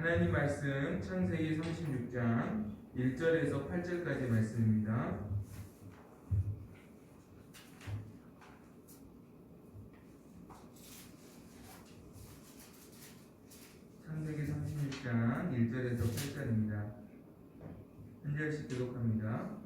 하나님 말씀 창세기 36장 1절에서 8절까지 말씀입니다. 창세기 36장 1절에서 8절입니다. 한 절씩 기록합니다.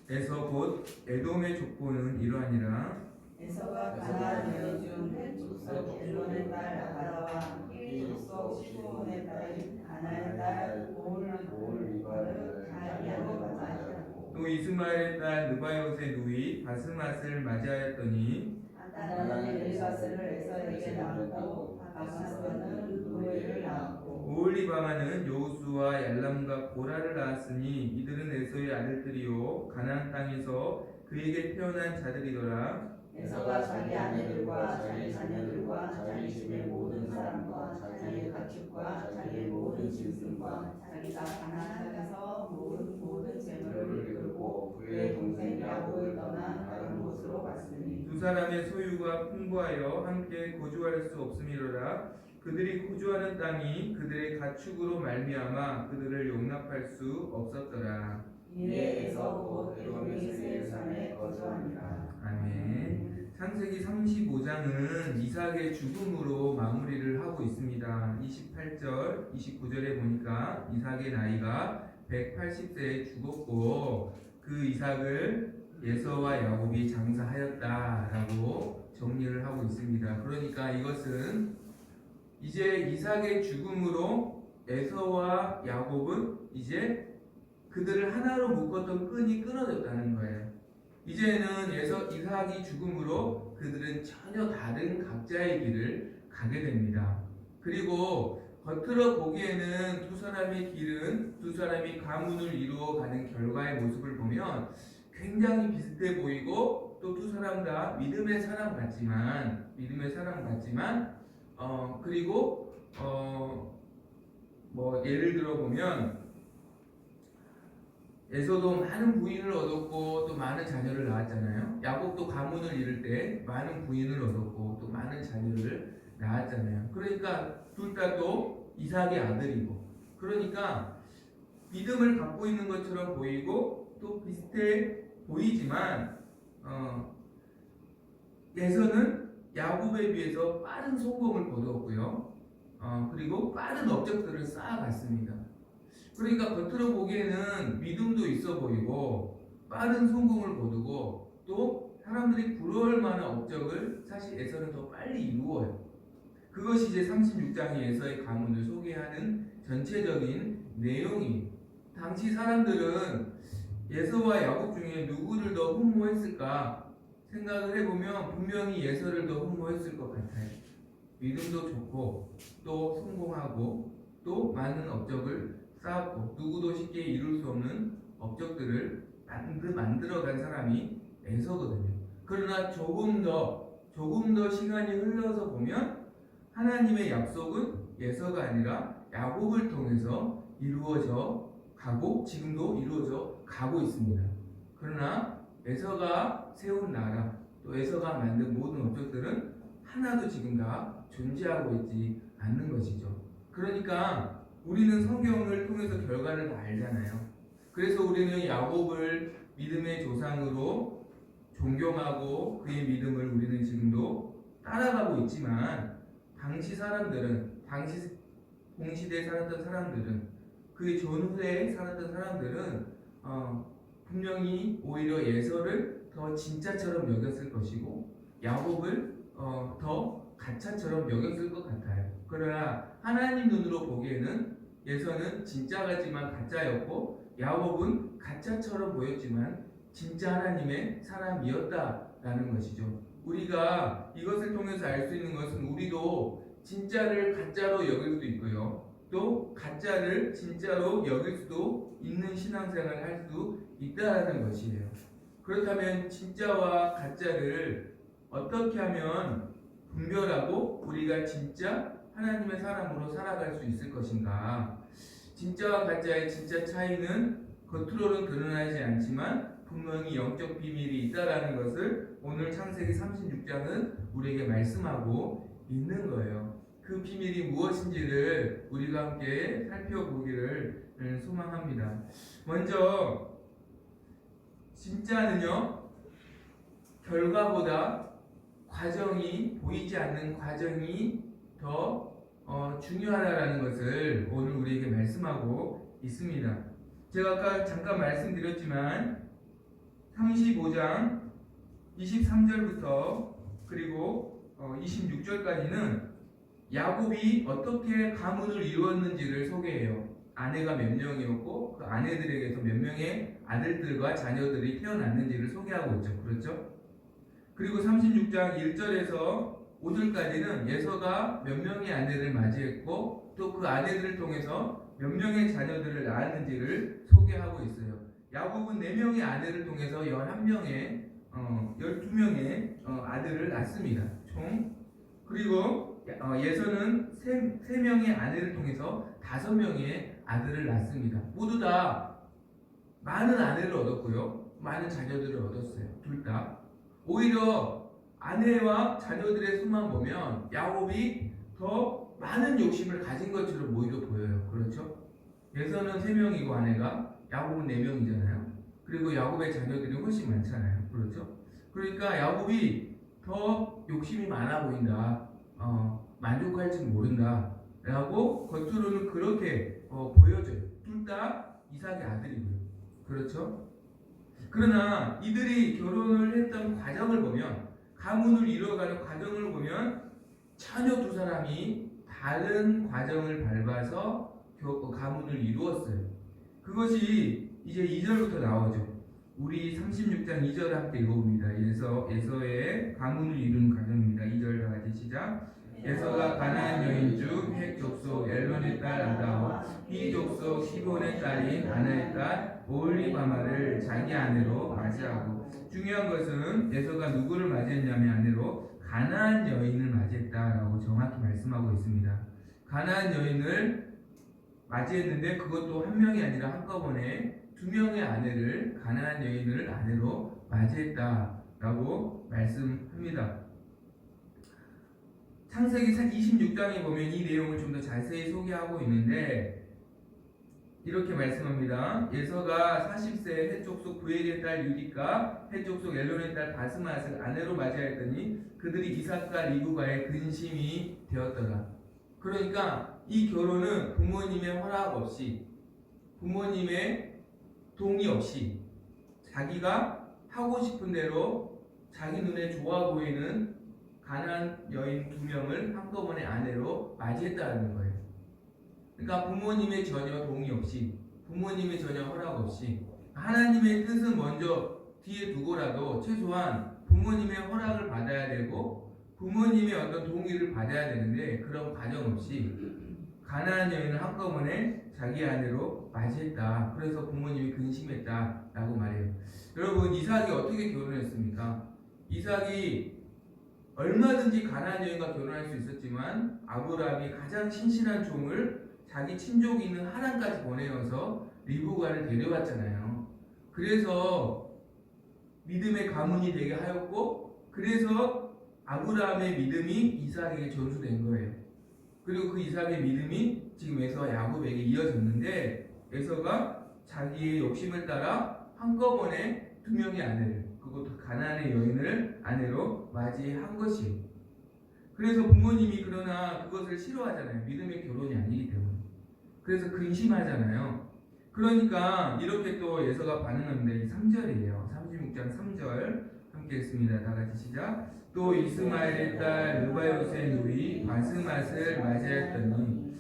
에서 곧 에돔의 족보는 이러하니라. 에서가 가나안 여인 중 헷족속 엘론의 딸 아다와 히 족속 시므온의 딸인 아나의 딸 오홀리바를 가이아로 맞이하였고 또 이스마엘의 딸 느바요스의 누이 바스맛을 맞이하였더니 아다는 엘리바스를 에서에게 낳았고 바스맛은 루엘을 낳았고 오홀리바마는 여우수와 얄람과 고라를 낳았으니 이들은 에서의 아들들이요 가나안 땅에서 그에게 태어난 자들이더라. 에서가 자기 아내들과 자기 자녀들과 자기 집의 모든 사람과 자기의 가축과 자기의 모든 짐승과 자기가 가나안 땅에서 모은 모든 재물을 이끌고 그의 동생 야곱을 떠나 다른 곳으로 갔으니 두 사람의 소유가 풍부하여 함께 거주할 수 없음이로라. 그들이 거주하는 땅이 그들의 가축으로 말미암아 그들을 용납할 수 없었더라. 이에 에서 곧 에돔이 세일산에 거주하니라. 아멘. 창세기 35장은 이삭의 죽음으로 마무리를 하고 있습니다. 28절, 29절에 보니까 이삭의 나이가 180세에 죽었고 그 이삭을 에서와 야곱이 장사하였다라고 정리를 하고 있습니다. 그러니까 이것은 이제 이삭의 죽음으로 에서와 야곱은 이제 그들을 하나로 묶었던 끈이 끊어졌다는 거예요. 이제는 이삭이 죽음으로 그들은 전혀 다른 각자의 길을 가게 됩니다. 그리고 겉으로 보기에는 두 사람의 길은 두 사람이 가문을 이루어가는 결과의 모습을 보면 굉장히 비슷해 보이고 또 두 사람 다 믿음의 사람 같지만 그리고 예를 들어 보면 에서도 많은 부인을 얻었고 또 많은 자녀를 낳았잖아요. 야곱도 가문을 이룰 때 많은 부인을 얻었고 또 많은 자녀를 낳았잖아요. 그러니까 둘 다 또 이삭의 아들이고, 그러니까 믿음을 갖고 있는 것처럼 보이고 또 비슷해 보이지만 에서는 야곱에 비해서 빠른 성공을 거두었고요. 그리고 빠른 업적들을 쌓아갔습니다. 그러니까 겉으로 보기에는 믿음도 있어 보이고 빠른 성공을 거두고 또 사람들이 부러울 만한 업적을 사실 에서는 더 빨리 이루어요. 그것이 이제 36장의 에서의 가문을 소개하는 전체적인 내용이, 당시 사람들은 에서와 야곱 중에 누구를 더 흠모했을까 생각을 해보면 분명히 에서를 더 흠모했을 것 같아요. 믿음도 좋고 또 성공하고 또 많은 업적을 쌓았고 누구도 쉽게 이룰 수 없는 업적들을 만들어간 사람이 에서거든요. 그러나 조금 더 시간이 흘러서 보면 하나님의 약속은 에서가 아니라 야곱을 통해서 이루어져 가고 지금도 이루어져 가고 있습니다. 그러나 에서가 세운 나라 또 에서가 만든 모든 업적들은 하나도 지금 다 존재하고 있지 않는 것이죠. 그러니까 우리는 성경을 통해서 결과를 다 알잖아요. 그래서 우리는 야곱을 믿음의 조상으로 존경하고 그의 믿음을 우리는 지금도 따라가고 있지만 당시 동시대에 살았던 사람들은 그 전후대에 살았던 사람들은 분명히 오히려 에서를 더 진짜처럼 여겼을 것이고 야곱을 더 가짜처럼 여겼을 것 같아요. 그러나 하나님 눈으로 보기에는 에서는 진짜 같지만 가짜였고 야곱은 가짜처럼 보였지만 진짜 하나님의 사람이었다라는 것이죠. 우리가 이것을 통해서 알 수 있는 것은 우리도 진짜를 가짜로 여길 수도 있고요. 또 가짜를 진짜로 여길 수도 있는 신앙생활을 할 수 있다는 것이에요. 그렇다면 진짜와 가짜를 어떻게 하면 분별하고 우리가 진짜 하나님의 사람으로 살아갈 수 있을 것인가? 진짜와 가짜의 진짜 차이는 겉으로는 드러나지 않지만 분명히 영적 비밀이 있다라는 것을 오늘 창세기 36장은 우리에게 말씀하고 있는 거예요. 그 비밀이 무엇인지를 우리가 함께 살펴보기를 소망합니다. 먼저 진짜는요, 결과보다 과정이, 보이지 않는 과정이 더 중요하다라는 것을 오늘 우리에게 말씀하고 있습니다. 제가 아까 잠깐 말씀드렸지만 35장 23절부터 그리고 26절까지는 야곱이 어떻게 가문을 이루었는지를 소개해요. 아내가 몇 명이었고 그 아내들에게서 몇 명의 아들들과 자녀들이 태어났는지를 소개하고 있죠. 그렇죠? 그리고 36장 1절에서 5절까지는 예서가 몇 명의 아내를 맞이했고 또 그 아내들을 통해서 몇 명의 자녀들을 낳았는지를 소개하고 있어요. 야곱은 4명의 아내를 통해서 11명의 12명의 아들을 낳습니다. 총. 그리고 예서는 3명의 아내를 통해서 5명의 아들을 낳습니다. 모두 다 많은 아내를 얻었고요. 많은 자녀들을 얻었어요. 둘 다. 오히려 아내와 자녀들의 수만 보면 야곱이 더 많은 욕심을 가진 것처럼 오히려 보여요. 그렇죠? 예서는 3명이고 아내가, 야곱은 4명이잖아요. 그리고 야곱의 자녀들이 훨씬 많잖아요. 그렇죠? 그러니까 야곱이 더 욕심이 많아 보인다. 만족할 줄 모른다. 라고 겉으로는 그렇게 보여져요. 둘 다 이삭의 아들이고요. 그렇죠? 그러나 이들이 결혼을 했던 과정을 보면, 가문을 이루어가는 과정을 보면 전혀 두 사람이 다른 과정을 밟아서 가문을 이루었어요. 그것이 이제 2절부터 나오죠. 우리 36장 2절 함께 읽어봅니다. 예서의 가문을 이루는 과정입니다. 2절 다 같이 시작. 예서가 가나안 여인 중 헷 족속 엘론의 딸 아다와 히 족속 시본의 딸인 아나의 딸 오홀리바마를 자기 아내로 맞이하고, 중요한 것은 예서가 누구를 맞이했냐면 아내로 가나안 여인을 맞이했다라고 정확히 말씀하고 있습니다. 가나안 여인을 맞이했는데 그것도 한 명이 아니라 한꺼번에 2명의 아내를, 가나안 여인을 아내로 맞이했다라고 말씀합니다. 창세기 26장에 보면 이 내용을 좀 더 자세히 소개하고 있는데 이렇게 말씀합니다. 예서가 40세 헷 족속 부엘의 딸 유디카, 헷 족속 엘론의 딸 바스맛을 아내로 맞이하였더니 그들이 이삭과 리브가의 근심이 되었더라. 그러니까 이 결혼은 부모님의 허락 없이, 부모님의 동의 없이 자기가 하고 싶은 대로 자기 눈에 좋아 보이는 가나안 여인 2명을 한꺼번에 아내로 맞이했다는 거예요. 그러니까 부모님의 전혀 동의 없이, 부모님의 전혀 허락 없이, 하나님의 뜻은 먼저 뒤에 두고라도 최소한 부모님의 허락을 받아야 되고 부모님의 어떤 동의를 받아야 되는데 그런 과정 없이 가나안 여인을 한꺼번에 자기 아내로 맞이했다. 그래서 부모님이 근심했다라고 말해요. 여러분, 이삭이 어떻게 결혼했습니까? 이삭이 얼마든지 가나안 여인과 결혼할 수 있었지만 아브라함이 가장 신실한 종을 자기 친족이 있는 하란까지 보내어서 리브가를 데려왔잖아요. 그래서 믿음의 가문이 되게 하였고, 그래서 아브라함의 믿음이 이삭에게 전수된 거예요. 그리고 그 이삭의 믿음이 지금 에서 야곱에게 이어졌는데, 에서가 자기의 욕심을 따라 한꺼번에 2명의 아내를, 그것도 가나안의 여인을 아내로 맞이한 것이에요. 그래서 부모님이 그러나 그것을 싫어하잖아요. 믿음의 결혼이 아니기 때문에. 그래서 근심하잖아요. 그러니까 이렇게 또 예서가 반응합니다. 이 3절이에요. 36장 3절 함께 읽습니다. 다 같이 시작. 또 이스마엘의 딸 르바요스의 누이 바스맛을 맞이하였더니,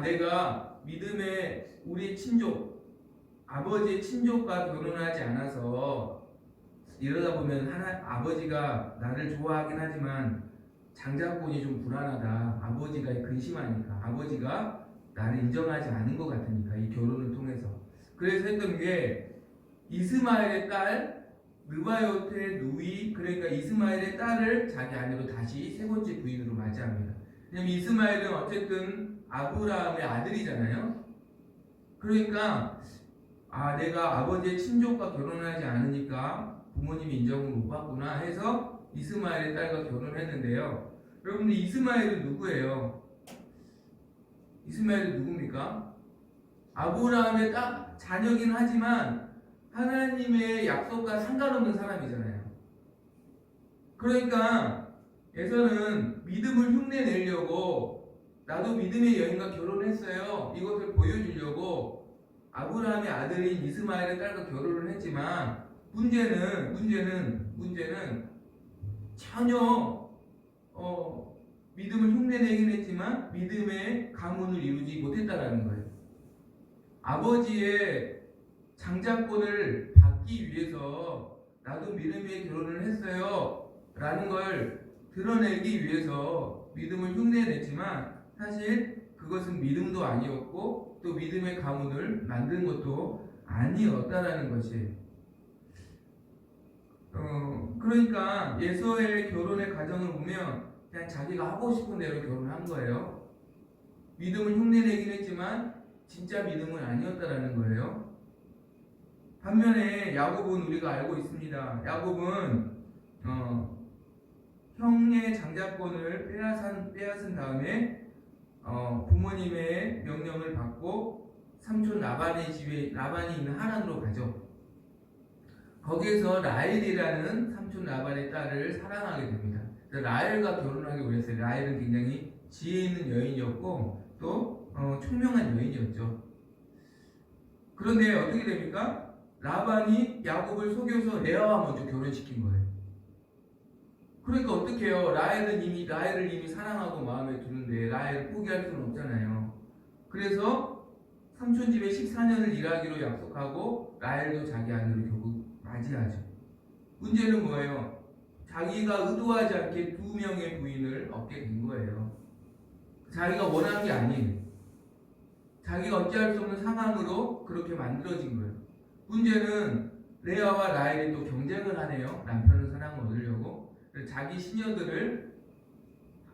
내가 믿음의 우리 친족, 아버지의 친족과 결혼하지 않아서 이러다 보면 아버지가 나를 좋아하긴 하지만 장자권이 좀 불안하다. 아버지가 근심하니까, 아버지가 나를 인정하지 않은 것 같으니까, 이 결혼을 통해서. 그래서 했던 게 이스마엘의 딸 르바요트의 누이, 그러니까 이스마엘의 딸을 자기 아내로 다시 세 번째 부인으로 맞이합니다. 왜냐면 이스마엘은 어쨌든 아브라함의 아들이잖아요. 그러니까 내가 아버지의 친족과 결혼하지 않으니까 부모님이 인정을 못 받구나 해서 이스마엘의 딸과 결혼했는데요. 여러분들 이스마엘은 누구예요? 이스마엘은 누굽니까? 아브라함의 딱 자녀긴 하지만 하나님의 약속과 상관없는 사람이잖아요. 그러니까 에서는 믿음을 흉내내려고 나도 믿음의 여인과 결혼했어요. 이것을 보여주려고 아브라함의 아들인 이스마엘의 딸과 결혼을 했지만 문제는 전혀 믿음을 흉내내긴 했지만 믿음의 가문을 이루지 못했다라는 거예요. 아버지의 장자권을 받기 위해서 나도 믿음의 결혼을 했어요 라는 걸 드러내기 위해서 믿음을 흉내냈지만 사실 그것은 믿음도 아니었고 또 믿음의 가문을 만든 것도 아니었다라는 것이에요. 그러니까 예서의 결혼의 과정을 보면 그냥 자기가 하고 싶은 대로 결혼한 거예요. 믿음을 흉내내긴 했지만 진짜 믿음은 아니었다라는 거예요. 반면에 야곱은 우리가 알고 있습니다. 야곱은 형의 장자권을 빼앗은 다음에 부모님의 명령을 받고 삼촌 라반의 집에 라반이 있는 하란으로 가죠. 거기에서 라헬이라는 삼촌 라반의 딸을 사랑하게 됩니다. 라헬과 결혼하기로 했어요. 라헬은 굉장히 지혜 있는 여인이었고 또 총명한 여인이었죠. 그런데 어떻게 됩니까? 라반이 야곱을 속여서 레아와 먼저 결혼시킨 거예요. 그러니까 어떻게 해요? 라헬을 이미 사랑하고 마음에 두는데 라헬을 포기할 수는 없잖아요. 그래서 삼촌 집에 14년을 일하기로 약속하고 라헬도 자기 아내를 결국 맞이하죠. 문제는 뭐예요? 자기가 의도하지 않게 2명의 부인을 얻게 된 거예요. 자기가 원한 게 아니에요. 자기가 어찌할 수 없는 상황으로 그렇게 만들어진 거예요. 문제는 레아와 라헬이 또 경쟁을 하네요. 남편을 사랑을 얻으려고. 자기 시녀들을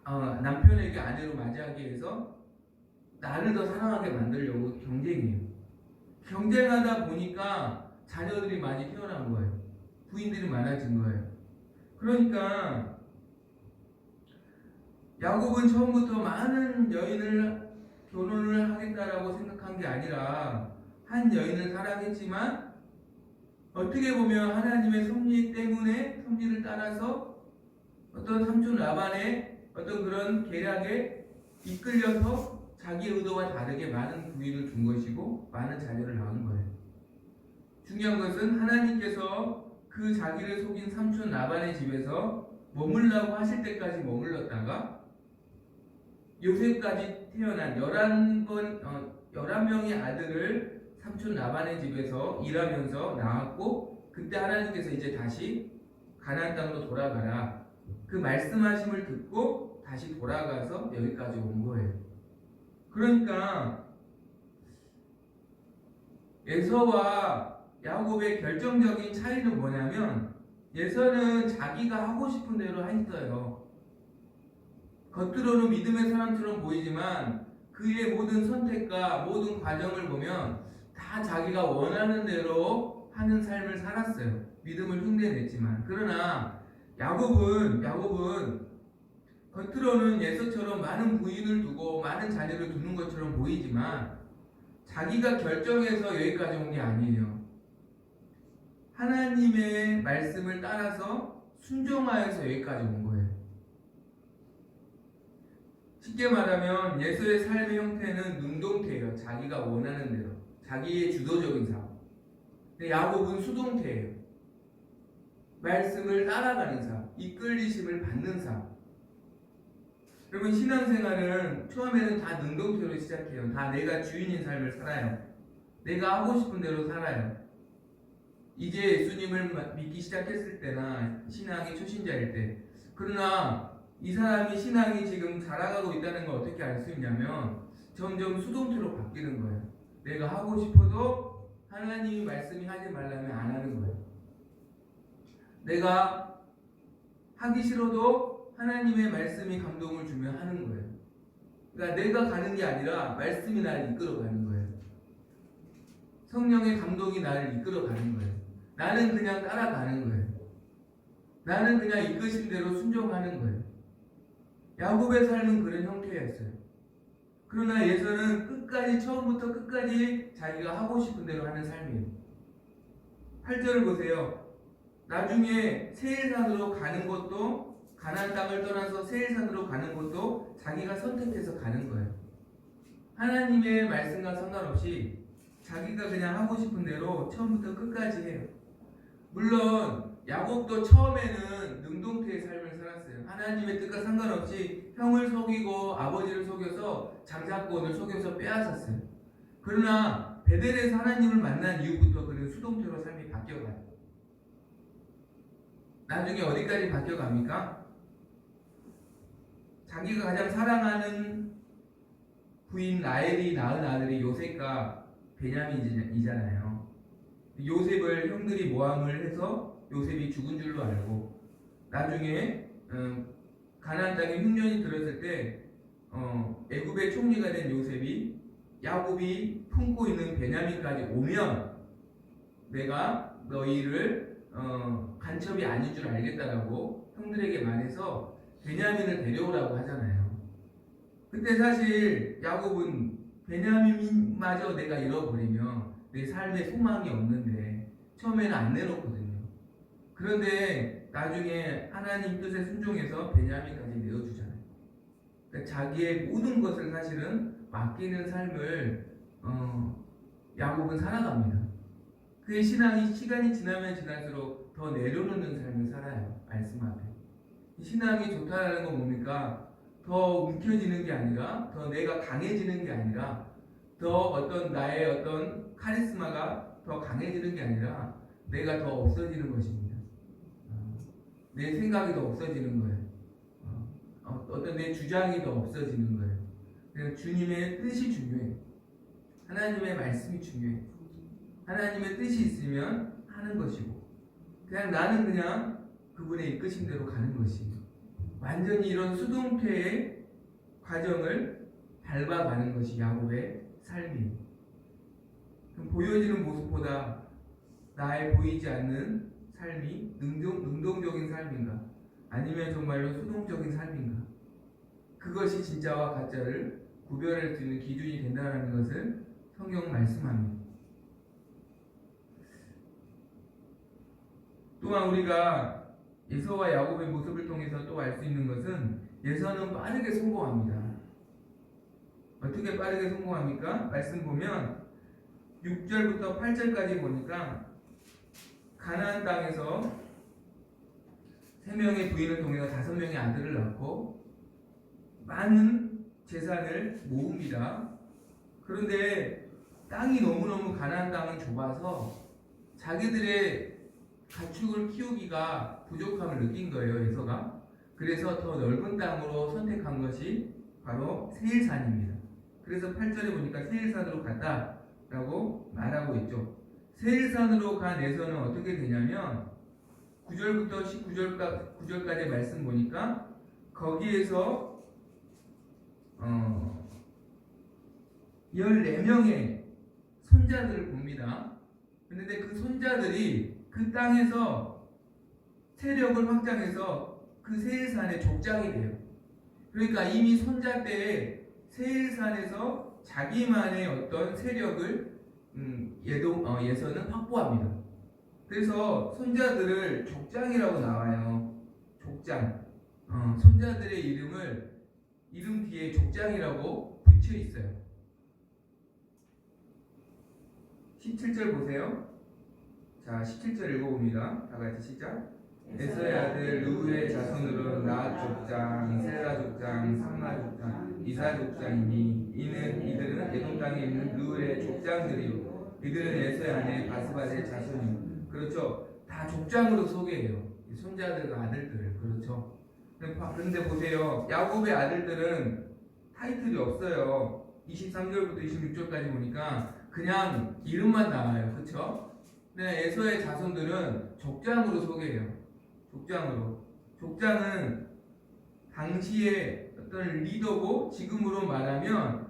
남편에게 아내로 맞이하기 위해서 나를 더 사랑하게 만들려고 경쟁해요. 경쟁하다 보니까 자녀들이 많이 태어난 거예요. 부인들이 많아진 거예요. 그러니까 야곱은 처음부터 많은 여인을 결혼을 하겠다라고 생각한 게 아니라 한 여인을 사랑했지만 어떻게 보면 하나님의 섭리 때문에 섭리를 따라서 어떤 삼촌 라반의 어떤 그런 계략에 이끌려서 자기 의도와 다르게 많은 부인을 준 것이고 많은 자녀를 낳은 거예요. 중요한 것은 하나님께서 그 자기를 속인 삼촌 라반의 집에서 머물라고 하실 때까지 머물렀다가 요셉까지 태어난 11명의 아들을 삼촌 라반의 집에서 일하면서 낳았고 그때 하나님께서 이제 다시 가나안 땅으로 돌아가라. 그 말씀하심을 듣고 다시 돌아가서 여기까지 온 거예요. 그러니까 에서와 야곱의 결정적인 차이는 뭐냐면 에서는 자기가 하고 싶은 대로 했어요. 겉으로는 믿음의 사람처럼 보이지만 그의 모든 선택과 모든 과정을 보면 다 자기가 원하는 대로 하는 삶을 살았어요. 믿음을 흉내냈지만. 그러나 야곱은 겉으로는 예서처럼 많은 부인을 두고 많은 자녀를 두는 것처럼 보이지만 자기가 결정해서 여기까지 온 게 아니에요. 하나님의 말씀을 따라서 순종하여서 여기까지 온 거예요. 쉽게 말하면 예수의 삶의 형태는 능동태예요. 자기가 원하는 대로. 자기의 주도적인 삶. 근데 야곱은 수동태예요. 말씀을 따라가는 삶. 이끌리심을 받는 삶. 여러분 신앙생활은 처음에는 다 능동태로 시작해요. 다 내가 주인인 삶을 살아요. 내가 하고 싶은 대로 살아요. 이제 예수님을 믿기 시작했을 때나 신앙이 초신자일 때. 그러나 이 사람이 신앙이 지금 자라가고 있다는 걸 어떻게 알 수 있냐면 점점 수동태로 바뀌는 거예요. 내가 하고 싶어도 하나님이 말씀이 하지 말라면 안 하는 거예요. 내가 하기 싫어도 하나님의 말씀이 감동을 주면 하는 거예요. 그러니까 내가 가는 게 아니라 말씀이 나를 이끌어가는 거예요. 성령의 감동이 나를 이끌어가는 거예요. 나는 그냥 따라가는 거예요. 나는 그냥 이끄신 대로 순종하는 거예요. 야곱의 삶은 그런 형태였어요. 그러나 에서는 끝까지 처음부터 끝까지 자기가 하고 싶은 대로 하는 삶이에요. 8절을 보세요. 나중에 세일산으로 가는 것도 가나안 땅을 떠나서 세일산으로 가는 것도 자기가 선택해서 가는 거예요. 하나님의 말씀과 상관없이 자기가 그냥 하고 싶은 대로 처음부터 끝까지 해요. 물론 야곱도 처음에는 능동태의 삶을 살았어요. 하나님의 뜻과 상관없이 형을 속이고 아버지를 속여서 장자권을 속여서 빼앗았어요. 그러나 베델에서 하나님을 만난 이후부터 그는 수동태로 삶이 바뀌어가요. 나중에 어디까지 바뀌어갑니까? 자기가 가장 사랑하는 부인 라헬이 낳은 아들이 요셉과 베냐민이잖아요. 요셉을 형들이 모함을 해서 요셉이 죽은 줄로 알고 나중에 가나안 땅에 흉년이 들었을 때 애굽의 총리가 된 요셉이 야곱이 품고 있는 베냐민까지 오면 내가 너희를 간첩이 아닌 줄 알겠다라고 형들에게 말해서 베냐민을 데려오라고 하잖아요. 그때 사실 야곱은 베냐민마저 내가 잃어버리면 내 삶에 소망이 없는데 처음에는 안 내놓거든요. 그런데 나중에 하나님 뜻에 순종해서 베냐민까지 내어주잖아요. 그러니까 자기의 모든 것을 사실은 맡기는 삶을 야곱은 살아갑니다. 그의 신앙이 시간이 지나면 지날수록 더 내려놓는 삶을 살아요. 말씀 앞에. 신앙이 좋다는 건 뭡니까? 더 움켜쥐는 게 아니라 더 내가 강해지는 게 아니라 더 어떤 나의 어떤 카리스마가 더 강해지는 게 아니라 내가 더 없어지는 것입니다. 내 생각이 더 없어지는 거예요. 어떤 내 주장이 더 없어지는 거예요. 그래서 주님의 뜻이 중요해요. 하나님의 말씀이 중요해요. 하나님의 뜻이 있으면 하는 것이고 그냥 나는 그냥 그분의 이끄신 대로 가는 것이에요. 완전히 이런 수동태의 과정을 밟아가는 것이 야곱의 삶이에요. 보여지는 모습보다 나의 보이지 않는 삶이 능동적인 삶인가 아니면 정말로 수동적인 삶인가 그것이 진짜와 가짜를 구별할 수 있는 기준이 된다는 것을 성경 말씀합니다. 또한 우리가 에서와 야곱의 모습을 통해서 또 알 수 있는 것은 에서는 빠르게 성공합니다. 어떻게 빠르게 성공합니까? 말씀 보면 6절부터 8절까지 보니까 가나안 땅에서 3명의 부인을 통해서 5명의 아들을 낳고 많은 재산을 모읍니다. 그런데 땅이 너무너무 가나안 땅은 좁아서 자기들의 가축을 키우기가 부족함을 느낀 거예요. 에서가. 그래서 더 넓은 땅으로 선택한 것이 바로 세일산입니다. 그래서 8절에 보니까 세일산으로 갔다라고 말하고 있죠. 세일산으로 간 에서는 어떻게 되냐면 9절부터 19절까지 말씀 보니까 거기에서 14명의 손자들을 봅니다. 그런데 그 손자들이 그 땅에서 세력을 확장해서 그 세일산의 족장이 돼요. 그러니까 이미 손자 때에 세일산에서 자기만의 어떤 세력을 예서는 확보합니다. 그래서 손자들을 족장이라고 나와요. 족장. 손자들의 이름 뒤에 족장이라고 붙여 있어요. 17절 보세요. 자, 17절 읽어봅니다. 다 같이 시작. 에서의 아들 르우의 자손으로 나앗 족장, 셀라 족장, 삼마 족장, 이사 족장이니 이들은 에돔 땅에 있는 르우의 족장들이요 이들은 에서의 아내 바스바의 자손이요. 그렇죠. 다 족장으로 소개해요. 손자들과 아들들을. 그렇죠. 그런데 보세요. 야곱의 아들들은 타이틀이 없어요. 23절부터 26절까지 보니까 그냥 이름만 나와요. 그렇죠? 네, 에서의 자손들은 족장으로 소개해요. 족장으로. 족장은 당시의 어떤 리더고 지금으로 말하면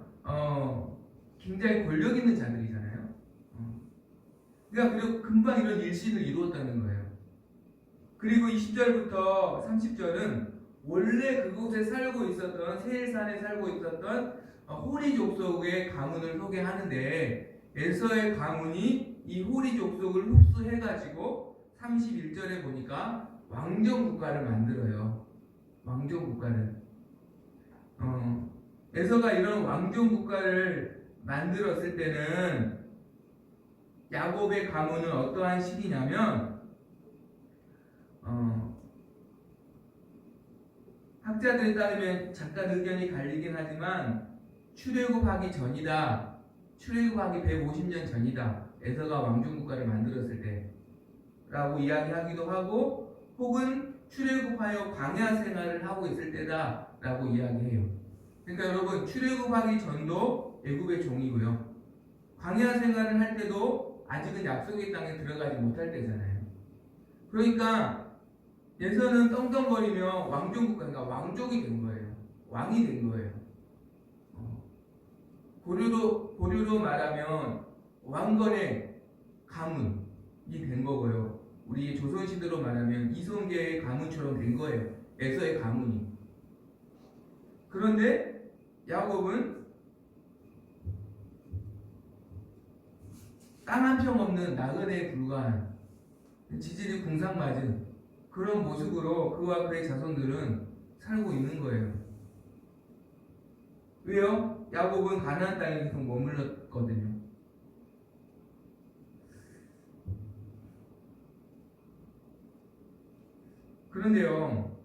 굉장히 권력 있는 자들이잖아요. 그러니까 그리고 금방 이런 일신을 이루었다는 거예요. 그리고 20절부터 30절은 원래 그곳에 살고 있었던 세일산에 살고 있었던 호리 족속의 가문을 소개하는데 에서의 가문이 이 호리 족속을 흡수해가지고 31절에 보니까 왕정 국가를 만들어요. 왕정 국가를. 에서가 이런 왕정 국가를 만들었을 때는 야곱의 가문은 어떠한 시기냐면 학자들에 따르면 잠깐 의견이 갈리긴 하지만 출애굽하기 전이다. 출애굽하기 150년 전이다. 에서가 왕정 국가를 만들었을 때라고 이야기하기도 하고 혹은 출애굽하여 광야 생활을 하고 있을 때다라고 이야기해요. 그러니까 여러분 출애굽하기 전도 애굽의 종이고요. 광야 생활을 할 때도 아직은 약속의 땅에 들어가지 못할 때잖아요. 그러니까 에서는 떵떵거리며 왕정국가, 그러니까 왕족이 된 거예요. 왕이 된 거예요. 고려로 말하면 왕건의 가문이 된 거고요. 우리 조선시대로 말하면 이성계의 가문처럼 된 거예요. 에서의 가문이. 그런데 야곱은 땅 한 평 없는 나그네에 불과한 지질이 궁상맞은 그런 모습으로 그와 그의 자손들은 살고 있는 거예요. 왜요? 야곱은 가나안 땅에 계속 머물렀거든요. 그런데요,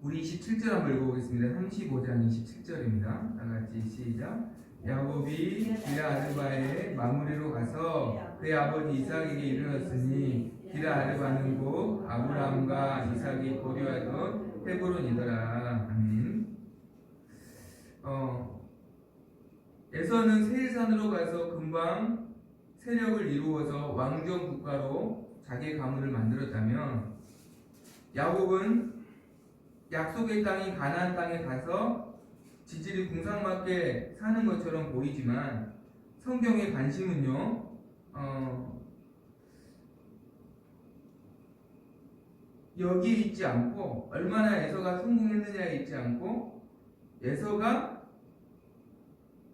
우리 27절 한번 읽어보겠습니다. 35장 27절입니다. 다같이 시작. 야곱이 기라-아르바의 마므레로 가서 그의 아버지 이삭에게 이르렀으니 기라-아르바는 곧 아브라함과 이삭이 거류하던 헤브론이더라. 아멘. 에서는 세일산으로 가서 금방 세력을 이루어서 왕정 국가로 자기의 가문을 만들었다면 야곱은 약속의 땅인 가나안 땅에 가서 지질이 궁상맞게 사는 것처럼 보이지만 성경의 관심은요, 여기에 있지 않고 얼마나 에서가 성공했느냐에 있지 않고 에서가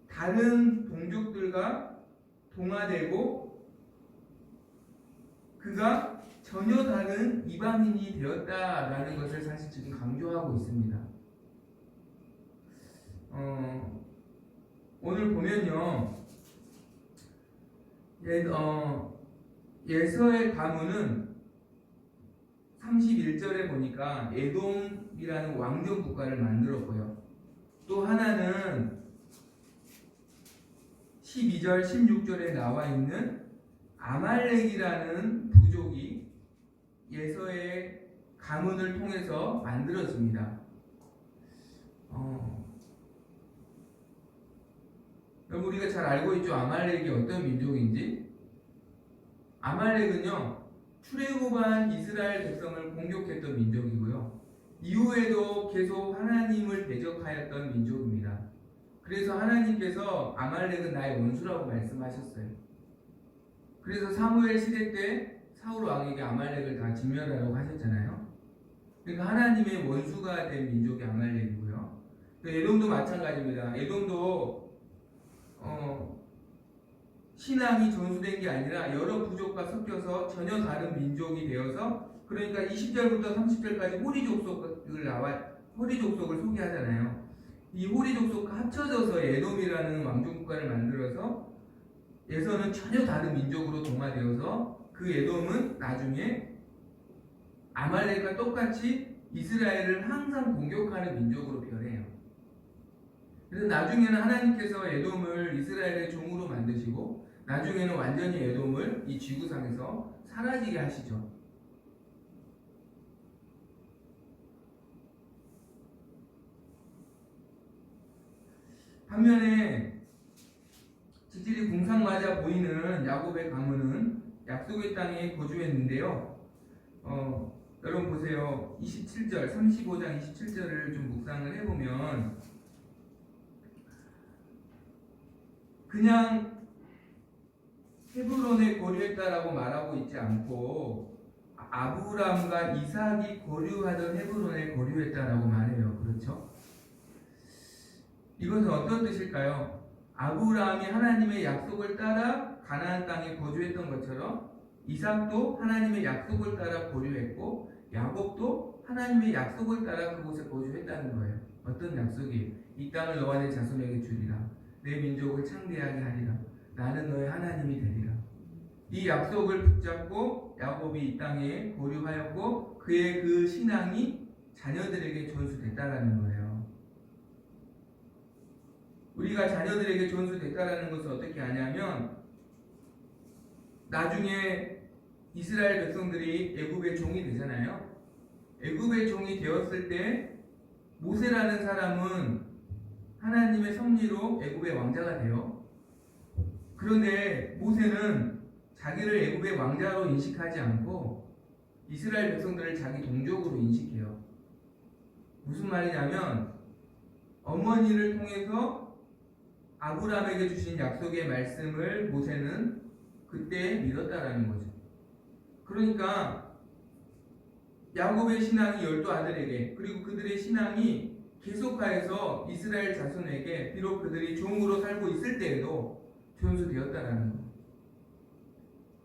다른 동족들과 동화되고 그가 전혀 다른 이방인이 되었다라는 것을 사실 지금 강조하고 있습니다. 오늘 보면요, 예서의 가문은 31절에 보니까 에돔이라는 왕정 국가를 만들었고요. 또 하나는 12절, 16절에 나와 있는 아말렉이라는 부족이 예서의 가문을 통해서 만들어집니다. 여러분 우리가 잘 알고 있죠. 아말렉이 어떤 민족인지. 아말렉은요, 출애굽한 이스라엘 백성을 공격했던 민족이고요. 이후에도 계속 하나님을 대적하였던 민족입니다. 그래서 하나님께서 아말렉은 나의 원수라고 말씀하셨어요. 그래서 사무엘 시대 때 사울 왕에게 아말렉을 다 진멸하라고 하셨잖아요. 그러니까 하나님의 원수가 된 민족이 아말렉이고요. 에돔도 마찬가지입니다. 에돔도 신앙이 전수된 게 아니라 여러 부족과 섞여서 전혀 다른 민족이 되어서, 그러니까 20절부터 30절까지 호리 족속을 소개하잖아요. 이 호리 족속과 합쳐져서 에돔이라는 왕족국가를 만들어서 에서는 전혀 다른 민족으로 동화되어서 그 에돔은 나중에 아말렉과 똑같이 이스라엘을 항상 공격하는 민족으로 변해요. 그래서 나중에는 하나님께서 에돔을 이스라엘의 종으로 만드시고 나중에는 완전히 에돔을 이 지구상에서 사라지게 하시죠. 반면에 지질이 궁상맞아 보이는 야곱의 가문은 약속의 땅에 거주했는데요. 여러분 보세요. 27절, 35장 27절을 좀 묵상을 해보면 그냥 헤브론에 거류했다라고 말하고 있지 않고 아브라함과 이삭이 거류하던 헤브론에 거류했다라고 말해요. 그렇죠? 이것은 어떤 뜻일까요? 아브라함이 하나님의 약속을 따라 가나안 땅에 거주했던 것처럼 이삭도 하나님의 약속을 따라 거류했고 야곱도 하나님의 약속을 따라 그곳에 거주했다는 거예요. 어떤 약속이? 이 땅을 너와 내 자손에게 주리라. 내 민족을 창대하게 하리라. 나는 너의 하나님이 되리라. 이 약속을 붙잡고 야곱이 이 땅에 거류하였고 그의 그 신앙이 자녀들에게 전수됐다라는 거예요. 우리가 자녀들에게 전수됐다라는 것을 어떻게 아냐면 나중에 이스라엘 백성들이 애굽의 종이 되잖아요. 애굽의 종이 되었을 때 모세라는 사람은 하나님의 섭리로 애굽의 왕자가 돼요. 그런데 모세는 자기를 애굽의 왕자로 인식하지 않고 이스라엘 백성들을 자기 동족으로 인식해요. 무슨 말이냐면 어머니를 통해서 아브라함에게 주신 약속의 말씀을 모세는 그때 믿었다라는 거죠. 그러니까 야곱의 신앙이 12아들에게 그리고 그들의 신앙이 계속하여서 이스라엘 자손에게 비록 그들이 종으로 살고 있을 때에도 전수되었다라는 것.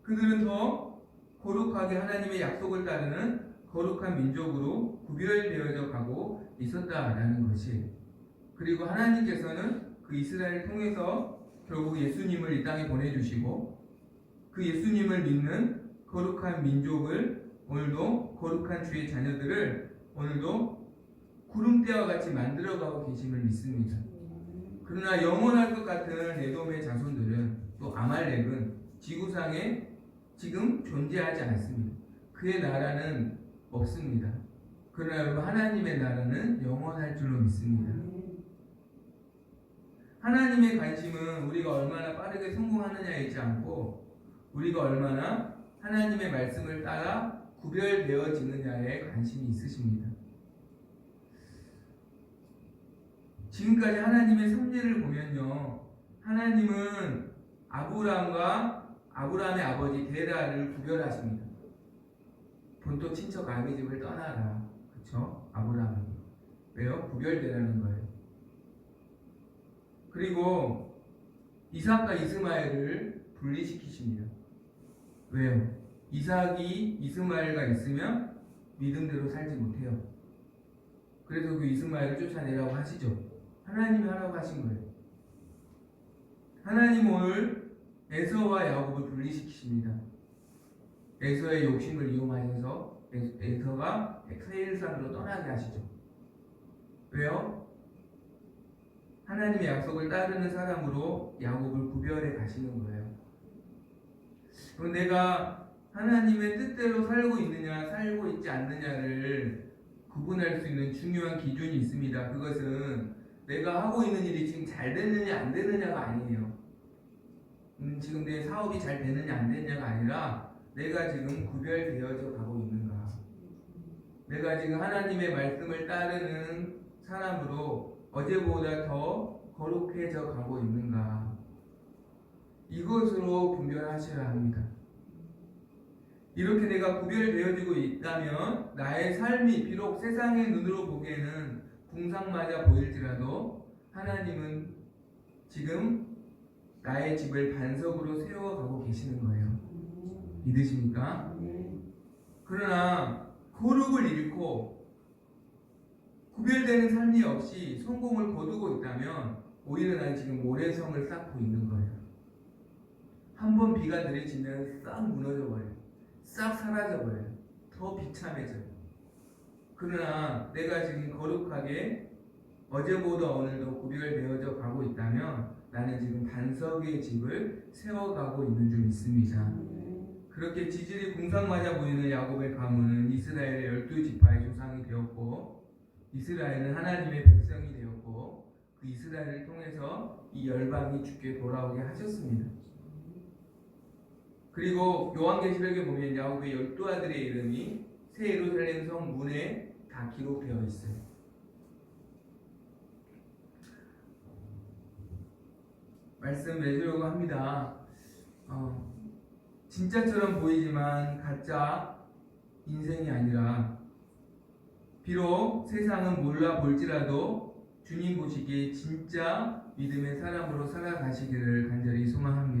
그들은 더 거룩하게 하나님의 약속을 따르는 거룩한 민족으로 구별되어져 가고 있었다라는 것이. 그리고 하나님께서는 그 이스라엘을 통해서 결국 예수님을 이 땅에 보내주시고 그 예수님을 믿는 거룩한 민족을 오늘도 거룩한 주의 자녀들을 오늘도 구름대와 같이 만들어가고 계심을 믿습니다. 그러나 영원할 것 같은 에돔의 자손들은 또 아말렉은 지구상에 지금 존재하지 않습니다. 그의 나라는 없습니다. 그러나 여러분 하나님의 나라는 영원할 줄로 믿습니다. 하나님의 관심은 우리가 얼마나 빠르게 성공하느냐에 있지 않고 우리가 얼마나 하나님의 말씀을 따라 구별되어지느냐에 관심이 있으십니다. 지금까지 하나님의 섭리를 보면요, 하나님은 아브라함과 아브라함의 아버지 데라를 구별하십니다. 본토 친척 아비 집을 떠나라. 그렇죠? 아브라함이. 왜요? 구별되라는 거예요. 그리고 이삭과 이스마엘을 분리시키십니다. 왜요? 이삭이 이스마엘과 있으면 믿음대로 살지 못해요. 그래서 그 이스마엘을 쫓아내라고 하시죠. 하나님이 하라고 하신 거예요. 하나님 오늘 에서와 야곱을 분리시키십니다. 에서의 욕심을 이용하셔서 에서가 세일산으로 떠나게 하시죠. 왜요? 하나님의 약속을 따르는 사람으로 야곱을 구별해 가시는 거예요. 그럼 내가 하나님의 뜻대로 살고 있느냐 살고 있지 않느냐를 구분할 수 있는 중요한 기준이 있습니다. 그것은 내가 하고 있는 일이 지금 잘 되느냐 안 되느냐가 아니에요. 지금 내 사업이 잘 되느냐 안 되느냐가 아니라 내가 지금 구별되어져 가고 있는가, 내가 지금 하나님의 말씀을 따르는 사람으로 어제보다 더 거룩해져 가고 있는가, 이것으로 분별하셔야 합니다. 이렇게 내가 구별되어지고 있다면 나의 삶이 비록 세상의 눈으로 보기에는 궁상맞아 보일지라도 하나님은 지금 나의 집을 반석으로 세워가고 계시는 거예요. 믿으십니까? 그러나 거룩을 잃고 구별되는 삶이 없이 성공을 거두고 있다면 오히려 난 지금 모래성을 쌓고 있는 거예요. 한번 비가 내리치면 싹 무너져 버려요. 싹 사라져 버려요. 더 비참해져요. 그러나 내가 지금 거룩하게 어제보다 오늘도 구별되어져 가고 있다면 나는 지금 반석의 집을 세워가고 있는 줄 믿습니다. 그렇게 지질이 궁상맞아 보이는 야곱의 가문은 이스라엘의 12지파의 조상이 되었고 이스라엘은 하나님의 백성이 되었고 그 이스라엘을 통해서 이 열방이 주께 돌아오게 하셨습니다. 그리고 요한계시록에 보면 야곱의 12아들의 이름이 새 예루살렘 성 문에 다 기록되어 있어요. 말씀 맺으려고 합니다. 진짜처럼 보이지만 가짜 인생이 아니라 비록 세상은 몰라 볼지라도 주님 보시기에 진짜 믿음의 사람으로 살아가시기를 간절히 소망합니다.